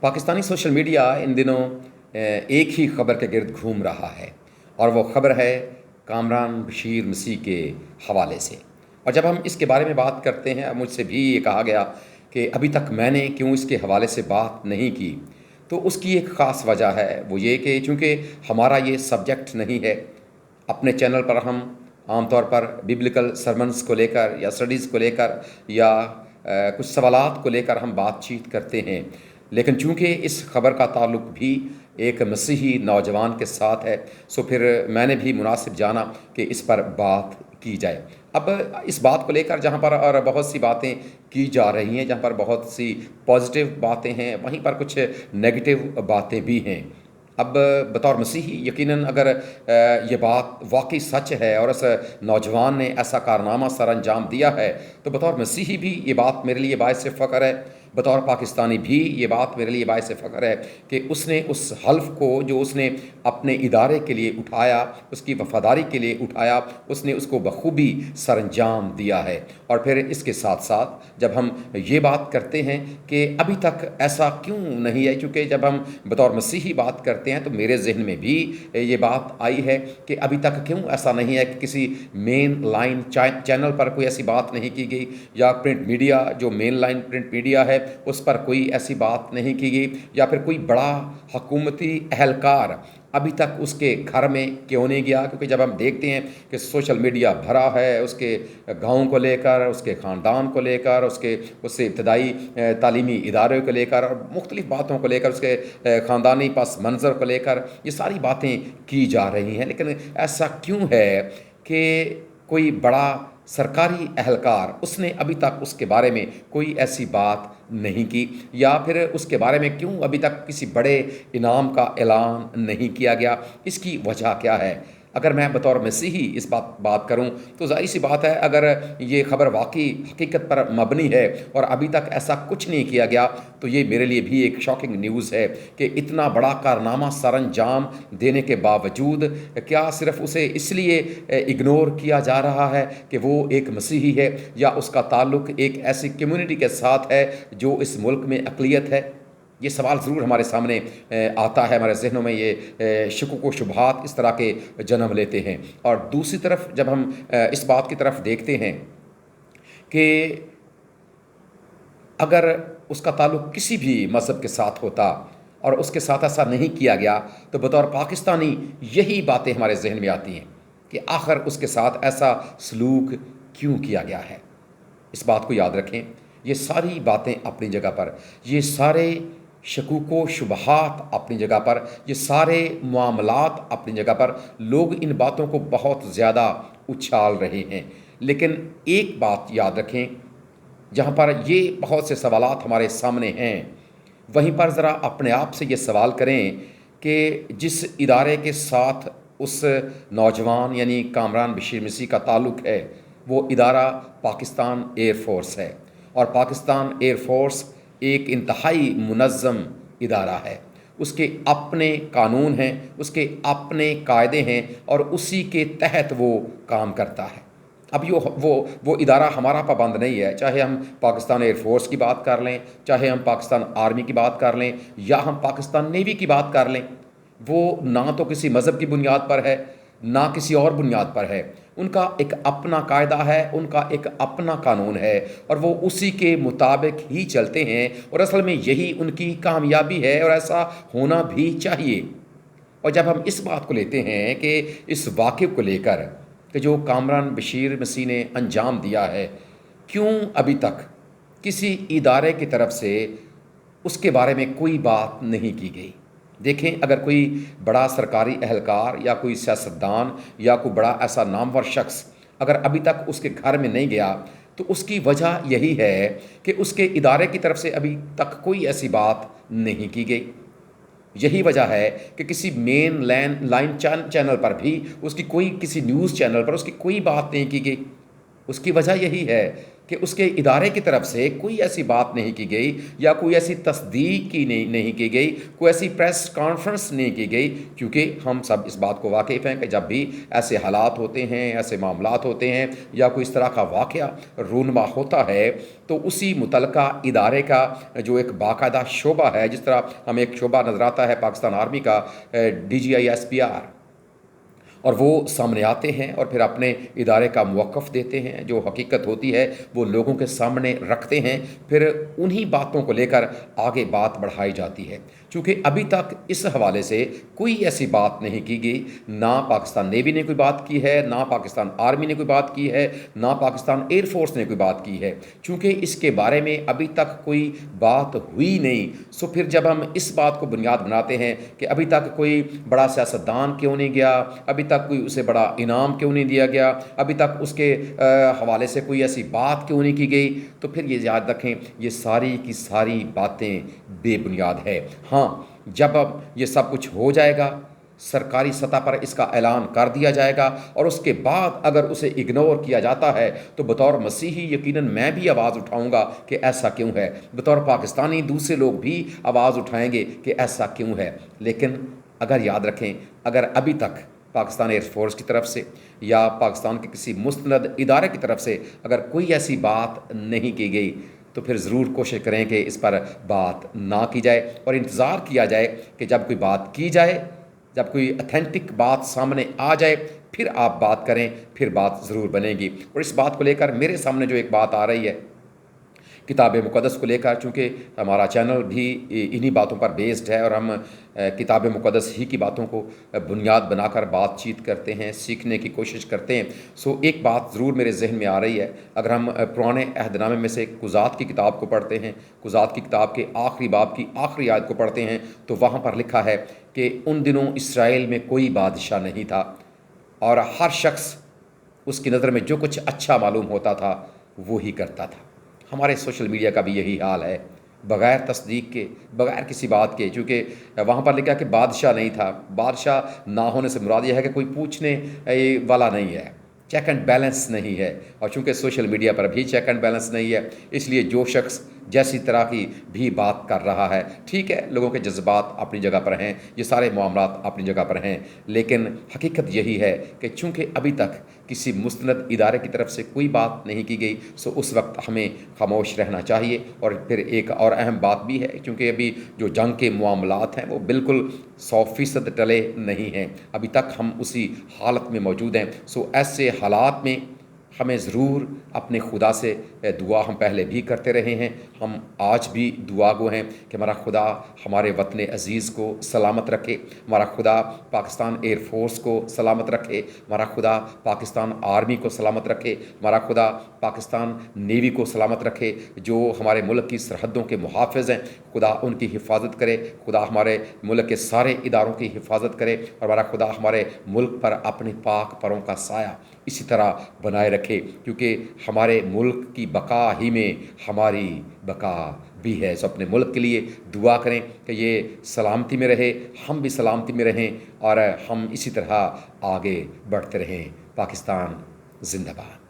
Pakistani social media ان دنوں ایک ہی خبر کے گرد گھوم رہا ہے، اور وہ خبر ہے کامران بشیر مسیح کے حوالے سے۔ اور جب ہم اس کے بارے میں بات کرتے ہیں، مجھ سے بھی یہ کہا گیا کہ ابھی تک میں نے کیوں اس کے حوالے سے بات نہیں کی، تو اس کی ایک خاص وجہ ہے، وہ یہ کہ چونکہ ہمارا یہ سبجیکٹ نہیں ہے۔ اپنے چینل پر ہم عام طور پر ببلیکل سرمنز کو لے کر یا اسٹڈیز کو لے کر یا کچھ سوالات کو لے کر ہم بات چیت کرتے ہیں، لیکن چونکہ اس خبر کا تعلق بھی ایک مسیحی نوجوان کے ساتھ ہے، سو پھر میں نے بھی مناسب جانا کہ اس پر بات کی جائے۔ اب اس بات کو لے کر جہاں پر اور بہت سی باتیں کی جا رہی ہیں، جہاں پر بہت سی پازیٹیو باتیں ہیں، وہیں پر کچھ نیگیٹو باتیں بھی ہیں۔ اب بطور مسیحی یقیناً اگر یہ بات واقعی سچ ہے اور اس نوجوان نے ایسا کارنامہ سر انجام دیا ہے، تو بطور مسیحی بھی یہ بات میرے لیے باعث فخر ہے، بطور پاکستانی بھی یہ بات میرے لیے باعث فخر ہے کہ اس نے اس حلف کو جو اس نے اپنے ادارے کے لیے اٹھایا، اس کی وفاداری کے لیے اٹھایا، اس نے اس کو بخوبی سر انجام دیا ہے۔ اور پھر اس کے ساتھ ساتھ جب ہم یہ بات کرتے ہیں کہ ابھی تک ایسا کیوں نہیں ہے، چونکہ جب ہم بطور مسیحی بات کرتے ہیں تو میرے ذہن میں بھی یہ بات آئی ہے کہ ابھی تک کیوں ایسا نہیں ہے کہ کسی مین لائن چینل پر کوئی ایسی بات نہیں کی گئی، یا پرنٹ میڈیا جو مین لائن پرنٹ میڈیا ہے اس پر کوئی ایسی بات نہیں کی گئی، یا پھر کوئی بڑا حکومتی اہلکار ابھی تک اس کے گھر میں کیوں نہیں گیا۔ کیونکہ جب ہم دیکھتے ہیں کہ سوشل میڈیا بھرا ہے اس کے گاؤں کو لے کر، اس کے خاندان کو لے کر، اس سے ابتدائی تعلیمی ادارے کو لے کر اور مختلف باتوں کو لے کر، اس کے خاندانی پس منظر کو لے کر یہ ساری باتیں کی جا رہی ہیں، لیکن ایسا کیوں ہے کہ کوئی بڑا سرکاری اہلکار اس نے ابھی تک اس کے بارے میں کوئی ایسی بات نہیں کی، یا پھر اس کے بارے میں کیوں ابھی تک کسی بڑے انعام کا اعلان نہیں کیا گیا؟ اس کی وجہ کیا ہے؟ اگر میں بطور مسیحی اس بات کروں تو ظاہر سی بات ہے، اگر یہ خبر واقعی حقیقت پر مبنی ہے اور ابھی تک ایسا کچھ نہیں کیا گیا تو یہ میرے لیے بھی ایک شاکنگ نیوز ہے کہ اتنا بڑا کارنامہ سر انجام دینے کے باوجود کیا صرف اسے اس لیے اگنور کیا جا رہا ہے کہ وہ ایک مسیحی ہے، یا اس کا تعلق ایک ایسی کمیونٹی کے ساتھ ہے جو اس ملک میں اقلیت ہے؟ یہ سوال ضرور ہمارے سامنے آتا ہے، ہمارے ذہنوں میں یہ شکوک و شبہات اس طرح کے جنم لیتے ہیں۔ اور دوسری طرف جب ہم اس بات کی طرف دیکھتے ہیں کہ اگر اس کا تعلق کسی بھی مذہب کے ساتھ ہوتا اور اس کے ساتھ ایسا نہیں کیا گیا، تو بطور پاکستانی یہی باتیں ہمارے ذہن میں آتی ہیں کہ آخر اس کے ساتھ ایسا سلوک کیوں کیا گیا ہے۔ اس بات کو یاد رکھیں، یہ ساری باتیں اپنی جگہ پر، یہ سارے شکوک و شبہات اپنی جگہ پر، یہ سارے معاملات اپنی جگہ پر، لوگ ان باتوں کو بہت زیادہ اچھال رہے ہیں، لیکن ایک بات یاد رکھیں، جہاں پر یہ بہت سے سوالات ہمارے سامنے ہیں، وہیں پر ذرا اپنے آپ سے یہ سوال کریں کہ جس ادارے کے ساتھ اس نوجوان یعنی کامران بشیر مسیح کا تعلق ہے، وہ ادارہ پاکستان ایئر فورس ہے، اور پاکستان ایئر فورس ایک انتہائی منظم ادارہ ہے۔ اس کے اپنے قانون ہیں، اس کے اپنے قاعدے ہیں، اور اسی کے تحت وہ کام کرتا ہے۔ اب وہ ادارہ ہمارا پابند نہیں ہے، چاہے ہم پاکستان ایئر فورس کی بات کر لیں، چاہے ہم پاکستان آرمی کی بات کر لیں، یا ہم پاکستان نیوی کی بات کر لیں، وہ نہ تو کسی مذہب کی بنیاد پر ہے، نہ کسی اور بنیاد پر ہے۔ ان کا ایک اپنا قاعدہ ہے، ان کا ایک اپنا قانون ہے، اور وہ اسی کے مطابق ہی چلتے ہیں، اور اصل میں یہی ان کی کامیابی ہے، اور ایسا ہونا بھی چاہیے۔ اور جب ہم اس بات کو لیتے ہیں کہ اس واقعے کو لے کر کہ جو کامران بشیر مسیح نے انجام دیا ہے، کیوں ابھی تک کسی ادارے کی طرف سے اس کے بارے میں کوئی بات نہیں کی گئی؟ دیکھیں، اگر کوئی بڑا سرکاری اہلکار یا کوئی سیاستدان یا کوئی بڑا ایسا نامور شخص اگر ابھی تک اس کے گھر میں نہیں گیا، تو اس کی وجہ یہی ہے کہ اس کے ادارے کی طرف سے ابھی تک کوئی ایسی بات نہیں کی گئی۔ یہی وجہ ہے کہ کسی مین لائن چینل پر بھی اس کی کوئی، کسی نیوز چینل پر اس کی کوئی بات نہیں کی گئی۔ اس کی وجہ یہی ہے کہ اس کے ادارے کی طرف سے کوئی ایسی بات نہیں کی گئی یا کوئی ایسی تصدیق کی نہیں کی گئی، کوئی ایسی پریس کانفرنس نہیں کی گئی، کیونکہ ہم سب اس بات کو واقف ہیں کہ جب بھی ایسے حالات ہوتے ہیں، ایسے معاملات ہوتے ہیں یا کوئی اس طرح کا واقعہ رونما ہوتا ہے تو اسی متعلقہ ادارے کا جو ایک باقاعدہ شعبہ ہے، جس طرح ہمیں ایک شعبہ نظر آتا ہے پاکستان آرمی کا DGI SPR، اور وہ سامنے آتے ہیں اور پھر اپنے ادارے کا موقف دیتے ہیں، جو حقیقت ہوتی ہے وہ لوگوں کے سامنے رکھتے ہیں، پھر انہی باتوں کو لے کر آگے بات بڑھائی جاتی ہے۔ چونکہ ابھی تک اس حوالے سے کوئی ایسی بات نہیں کی گئی، نہ پاکستان نیوی نے کوئی بات کی ہے، نہ پاکستان آرمی نے کوئی بات کی ہے، نہ پاکستان ایئر فورس نے کوئی بات کی ہے، چونکہ اس کے بارے میں ابھی تک کوئی بات ہوئی نہیں۔ سو پھر جب ہم اس بات کو بنیاد بناتے ہیں کہ ابھی تک کوئی بڑا سیاستدان کیوں نہیں گیا، ابھی تک کوئی اسے بڑا انعام کیوں نہیں دیا گیا، ابھی تک اس کے حوالے سے کوئی ایسی بات کیوں نہیں کی گئی، تو پھر یہ یاد رکھیں یہ ساری کی ساری باتیں بے بنیاد ہے۔ ہاں، جب اب یہ سب کچھ ہو جائے گا، سرکاری سطح پر اس کا اعلان کر دیا جائے گا، اور اس کے بعد اگر اسے اگنور کیا جاتا ہے تو بطور مسیحی یقیناً میں بھی آواز اٹھاؤں گا کہ ایسا کیوں ہے، بطور پاکستانی دوسرے لوگ بھی آواز اٹھائیں گے کہ ایسا کیوں ہے۔ لیکن اگر یاد رکھیں، اگر ابھی تک پاکستان ایئر فورس کی طرف سے یا پاکستان کے کسی مستند ادارے کی طرف سے اگر کوئی ایسی بات نہیں کی گئی تو پھر ضرور کوشش کریں کہ اس پر بات نہ کی جائے، اور انتظار کیا جائے کہ جب کوئی بات کی جائے، جب کوئی اتھینٹک بات سامنے آ جائے پھر آپ بات کریں، پھر بات ضرور بنے گی۔ اور اس بات کو لے کر میرے سامنے جو ایک بات آ رہی ہے کتاب مقدس کو لے کر، چونکہ ہمارا چینل بھی انہی باتوں پر بیسڈ ہے اور ہم کتاب مقدس ہی کی باتوں کو بنیاد بنا کر بات چیت کرتے ہیں، سیکھنے کی کوشش کرتے ہیں۔ سو ایک بات ضرور میرے ذہن میں آ رہی ہے، اگر ہم پرانے عہد نامے میں سے قضات کی کتاب کو پڑھتے ہیں، قضات کی کتاب کے آخری باب کی آخری آیت کو پڑھتے ہیں تو وہاں پر لکھا ہے کہ ان دنوں اسرائیل میں کوئی بادشاہ نہیں تھا، اور ہر شخص اس کی نظر میں جو کچھ اچھا معلوم ہوتا تھا وہی کرتا تھا۔ ہمارے سوشل میڈیا کا بھی یہی حال ہے، بغیر تصدیق کے، بغیر کسی بات کے، چونکہ وہاں پر لکھا کہ بادشاہ نہیں تھا۔ بادشاہ نہ ہونے سے مراد یہ ہے کہ کوئی پوچھنے والا نہیں ہے، چیک اینڈ بیلنس نہیں ہے، اور چونکہ سوشل میڈیا پر بھی چیک اینڈ بیلنس نہیں ہے، اس لیے جو شخص جیسی طرح کی بھی بات کر رہا ہے، ٹھیک ہے، لوگوں کے جذبات اپنی جگہ پر ہیں، یہ سارے معاملات اپنی جگہ پر ہیں، لیکن حقیقت یہی ہے کہ چونکہ ابھی تک کسی مستند ادارے کی طرف سے کوئی بات نہیں کی گئی، سو اس وقت ہمیں خاموش رہنا چاہیے۔ اور پھر ایک اور اہم بات بھی ہے، کیونکہ ابھی جو جنگ کے معاملات ہیں وہ بالکل 100% ٹلے نہیں ہیں، ابھی تک ہم اسی حالت میں موجود ہیں۔ سو ایسے حالات میں ہمیں ضرور اپنے خدا سے دعا ہم پہلے بھی کرتے رہے ہیں، ہم آج بھی دعا گو ہیں کہ ہمارا خدا ہمارے وطن عزیز کو سلامت رکھے، ہمارا خدا پاکستان ایئر فورس کو سلامت رکھے، ہمارا خدا پاکستان آرمی کو سلامت رکھے، ہمارا خدا پاکستان نیوی کو سلامت رکھے، جو ہمارے ملک کی سرحدوں کے محافظ ہیں، خدا ان کی حفاظت کرے، خدا ہمارے ملک کے سارے اداروں کی حفاظت کرے، اور ہمارا خدا ہمارے ملک پر اپنے پاک پروں کا سایہ اسی طرح بنائے رکھے، کیونکہ ہمارے ملک کی بقا ہی میں ہماری بقا بھی ہے۔ سو اپنے ملک کے لیے دعا کریں کہ یہ سلامتی میں رہے، ہم بھی سلامتی میں رہیں، اور ہم اسی طرح آگے بڑھتے رہیں۔ پاکستان زندہ باد۔